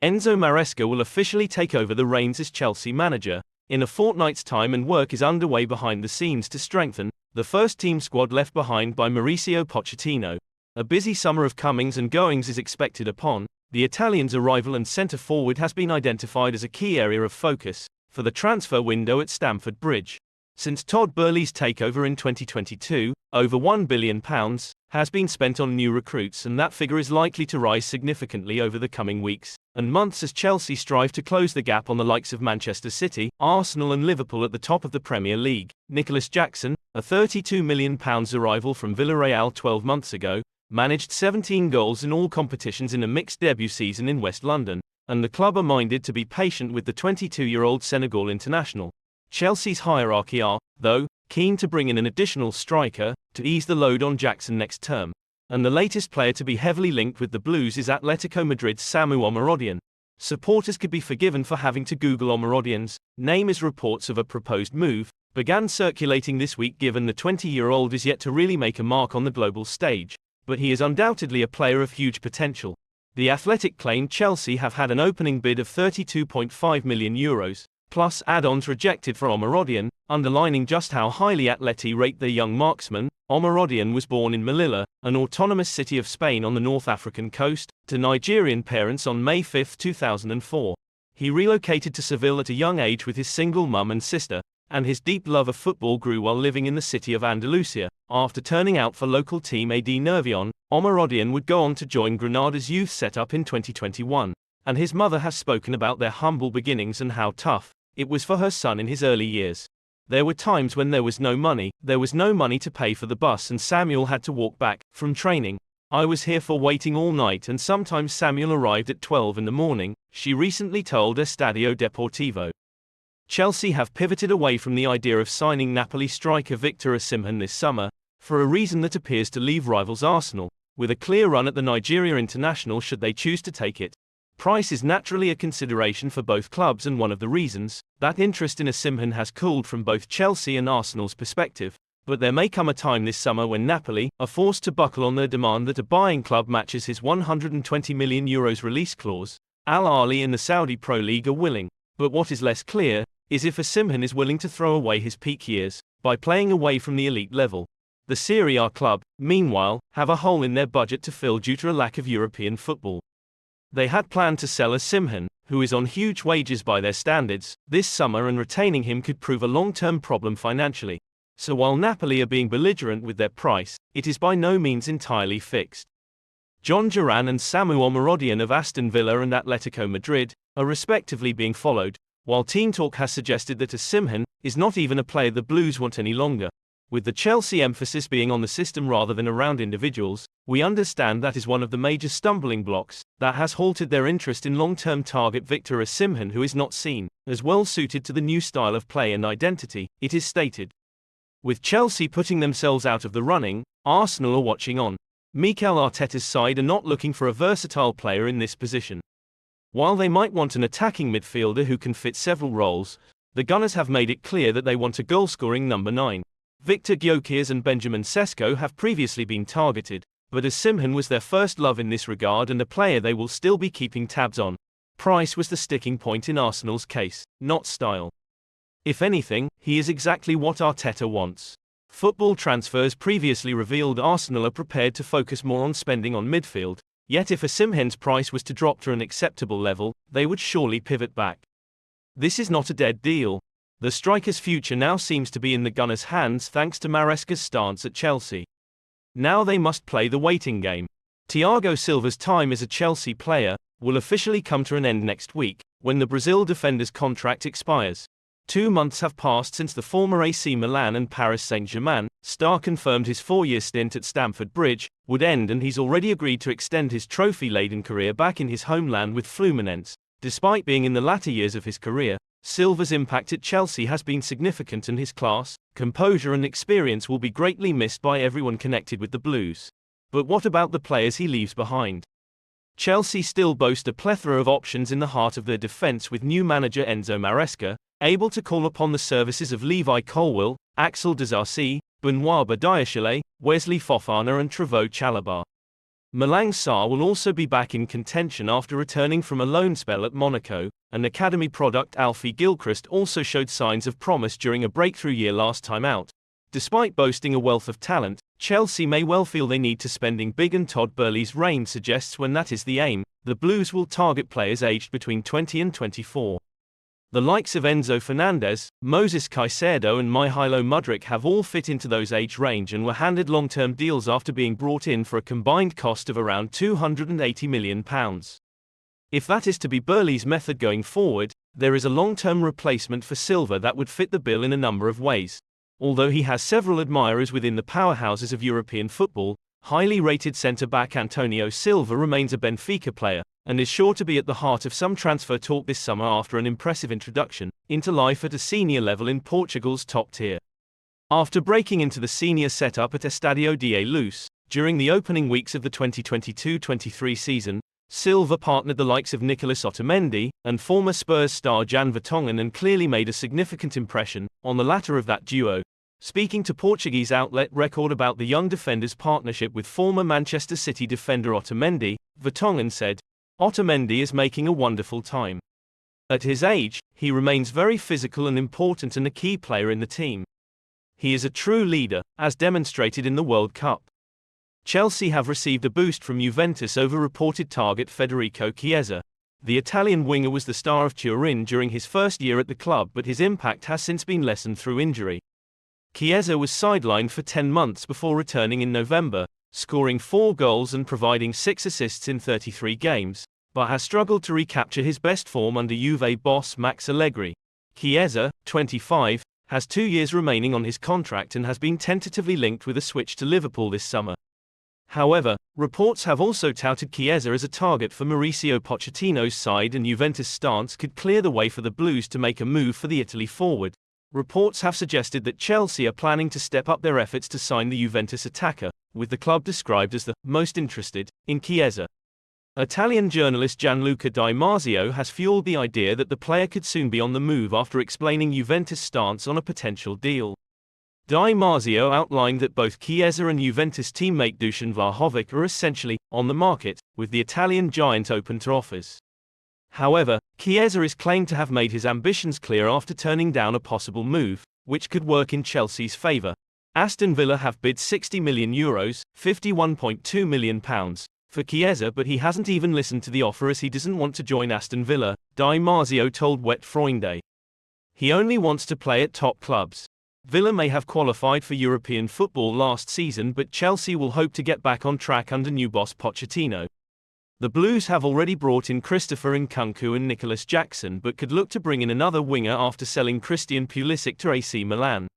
Enzo Maresca will officially take over the reins as Chelsea manager in a fortnight's time, and work is underway behind the scenes to strengthen the first-team squad left behind by Mauricio Pochettino. A busy summer of comings and goings is expected upon the Italian's arrival, and centre-forward has been identified as a key area of focus for the transfer window at Stamford Bridge. Since Todd Boehly's takeover in 2022, over £1 billion has been spent on new recruits, and that figure is likely to rise significantly over the coming weeks and months as Chelsea strive to close the gap on the likes of Manchester City, Arsenal and Liverpool at the top of the Premier League. Nicholas Jackson, a £32 million arrival from Villarreal 12 months ago, managed 17 goals in all competitions in a mixed debut season in West London, and the club are minded to be patient with the 22-year-old Senegal international. Chelsea's hierarchy are, though, keen to bring in an additional striker to ease the load on Jackson next term. And the latest player to be heavily linked with the Blues is Atletico Madrid's Samu Omorodion. Supporters could be forgiven for having to Google Omorodion's name as reports of a proposed move began circulating this week, given the 20-year-old is yet to really make a mark on the global stage, but he is undoubtedly a player of huge potential. The Athletic claimed Chelsea have had an opening bid of €32.5 million, plus add-ons rejected for Omorodion, underlining just how highly Atleti rate their young marksman. Omorodion was born in Melilla, an autonomous city of Spain on the North African coast, to Nigerian parents on May 5, 2004. He relocated to Seville at a young age with his single mum and sister, and his deep love of football grew while living in the city of Andalusia. After turning out for local team AD Nervion, Omorodion would go on to join Granada's youth setup in 2021, and his mother has spoken about their humble beginnings and how tough it was for her son in his early years. There were times when there was no money to pay for the bus, and Samuel had to walk back from training. I was here for waiting all night, and sometimes Samuel arrived at 12 in the morning, she recently told Estadio Deportivo. Chelsea have pivoted away from the idea of signing Napoli striker Victor Osimhen this summer, for a reason that appears to leave rivals Arsenal with a clear run at the Nigeria international should they choose to take it. Price is naturally a consideration for both clubs, and one of the reasons that interest in Osimhen has cooled from both Chelsea and Arsenal's perspective. But there may come a time this summer when Napoli are forced to buckle on their demand that a buying club matches his €120 million release clause. Al Ahly in the Saudi Pro League are willing, but what is less clear is if Osimhen is willing to throw away his peak years by playing away from the elite level. The Serie A club, meanwhile, have a hole in their budget to fill due to a lack of European football. They had planned to sell Osimhen, who is on huge wages by their standards, this summer, and retaining him could prove a long-term problem financially. So while Napoli are being belligerent with their price, it is by no means entirely fixed. John Duran and Samu Omorodion of Aston Villa and Atletico Madrid are respectively being followed, while Team Talk has suggested that Osimhen is not even a player the Blues want any longer. With the Chelsea emphasis being on the system rather than around individuals, we understand that is one of the major stumbling blocks that has halted their interest in long-term target Victor Osimhen, who is not seen as well suited to the new style of play and identity, it is stated. With Chelsea putting themselves out of the running, Arsenal are watching on. Mikel Arteta's side are not looking for a versatile player in this position. While they might want an attacking midfielder who can fit several roles, the Gunners have made it clear that they want a goal-scoring number 9. Victor Gyökeres and Benjamin Sesko have previously been targeted, but Osimhen was their first love in this regard and a player they will still be keeping tabs on. Price was the sticking point in Arsenal's case, not style. If anything, he is exactly what Arteta wants. Football Transfers previously revealed Arsenal are prepared to focus more on spending on midfield, yet if Osimhen's price was to drop to an acceptable level, they would surely pivot back. This is not a dead deal. The striker's future now seems to be in the Gunners' hands thanks to Maresca's stance at Chelsea. Now they must play the waiting game. Thiago Silva's time as a Chelsea player will officially come to an end next week, when the Brazil defender's contract expires. 2 months have passed since the former AC Milan and Paris Saint-Germain star confirmed his 4-year stint at Stamford Bridge would end, and he's already agreed to extend his trophy-laden career back in his homeland with Fluminense. Despite being in the latter years of his career, Silva's impact at Chelsea has been significant, and his class, composure and experience will be greatly missed by everyone connected with the Blues. But what about the players he leaves behind? Chelsea still boast a plethora of options in the heart of their defence, with new manager Enzo Maresca able to call upon the services of Levi Colwill, Axel Disasi, Benoit Badiashile, Wesley Fofana and Trevoh Chalobah. Malang Sarr will also be back in contention after returning from a loan spell at Monaco, and academy product Alfie Gilchrist also showed signs of promise during a breakthrough year last time out. Despite boasting a wealth of talent, Chelsea may well feel they need to spending big, and Todd Boehly's reign suggests when that is the aim, the Blues will target players aged between 20 and 24. The likes of Enzo Fernandez, Moses Caicedo and Mykhailo Mudryk have all fit into those age range and were handed long-term deals after being brought in for a combined cost of around £280 million. If that is to be Boehly's method going forward, there is a long-term replacement for Silva that would fit the bill in a number of ways. Although he has several admirers within the powerhouses of European football, highly rated centre-back Antonio Silva remains a Benfica player, and is sure to be at the heart of some transfer talk this summer after an impressive introduction into life at a senior level in Portugal's top tier. After breaking into the senior setup at Estádio da Luz, during the opening weeks of the 2022-23 season, Silva partnered the likes of Nicolas Otamendi and former Spurs star Jan Vertonghen and clearly made a significant impression on the latter of that duo. Speaking to Portuguese outlet Record about the young defender's partnership with former Manchester City defender Otamendi, Vertonghen said, "Otamendi is making a wonderful time. At his age, he remains very physical and important and a key player in the team. He is a true leader, as demonstrated in the World Cup." Chelsea have received a boost from Juventus over reported target Federico Chiesa. The Italian winger was the star of Turin during his first year at the club, but his impact has since been lessened through injury. Chiesa was sidelined for 10 months before returning in November, scoring 4 goals and providing 6 assists in 33 games, but has struggled to recapture his best form under Juve boss Max Allegri. Chiesa, 25, has 2 years remaining on his contract and has been tentatively linked with a switch to Liverpool this summer. However, reports have also touted Chiesa as a target for Mauricio Pochettino's side, and Juventus' stance could clear the way for the Blues to make a move for the Italy forward. Reports have suggested that Chelsea are planning to step up their efforts to sign the Juventus attacker, with the club described as the most interested in Chiesa. Italian journalist Gianluca Di Marzio has fueled the idea that the player could soon be on the move after explaining Juventus' stance on a potential deal. Di Marzio outlined that both Chiesa and Juventus teammate Dusan Vlahovic are essentially on the market, with the Italian giant open to offers. However, Chiesa is claimed to have made his ambitions clear after turning down a possible move, which could work in Chelsea's favour. Aston Villa have bid €60 million, £51.2 million, for Chiesa, but he hasn't even listened to the offer as he doesn't want to join Aston Villa, Di Marzio told Wet Freunde. He only wants to play at top clubs. Villa may have qualified for European football last season, but Chelsea will hope to get back on track under new boss Pochettino. The Blues have already brought in Christopher Nkunku and Nicholas Jackson, but could look to bring in another winger after selling Christian Pulisic to AC Milan.